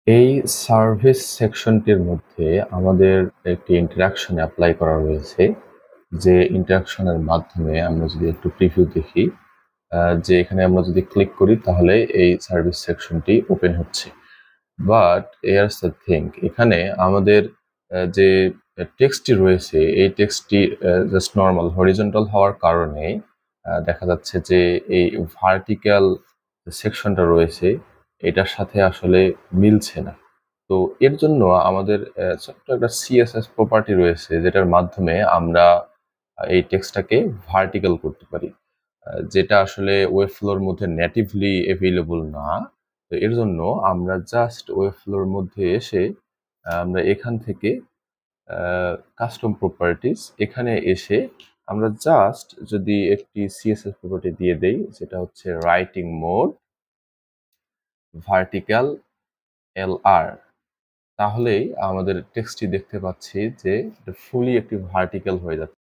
এই সার্ভিস সেকশনটির মধ্যে আমাদের একটি ইন্টারাকশন এপ্লাই করা রয়েছে। যে ইন্টারাকশনের মাধ্যমে আমরা যদি একটু প্রিভিউ দেখি, যে এখানে আমরা যদি ক্লিক করি তাহলে এই সার্ভিস সেকশনটি ওপেন হচ্ছে। বাট হিয়ারস দ্য থিং, এখানে আমাদের যে টেক্সটটি রয়েছে এই টেক্সটটি জাস্ট নরমাল হরিজন্টাল হওয়ার কারণে দেখা যাচ্ছে যে এই ভার্টিক্যাল সেকশনটা রয়েছে এটার সাথে আসলে মিলছে না। তো এর জন্য আমাদের ছোট্ট একটা সিএসএস প্রপার্টি রয়েছে যেটার মাধ্যমে আমরা এই টেক্সটটাকে ভার্টিক্যাল করতে পারি। যেটা আসলে ওয়েবফ্লোর মধ্যে নেটিভলি এভেইলেবল না। তো এর জন্য আমরা জাস্ট ওয়েবফ্লোর মধ্যে এসে আমরা এখান থেকে কাস্টম প্রপার্টিজ এখানে এসে আমরা জাস্ট যদি একটি সিএসএস প্রপার্টি দিয়ে দেই যেটা হচ্ছে রাইটিং মোড ভার্টিক্যাল এলআর, তাহলেই আমাদের টেক্সটটি দেখতে পাচ্ছি যে এটা ফুলি একটি ভার্টিক্যাল হয়ে যাচ্ছে।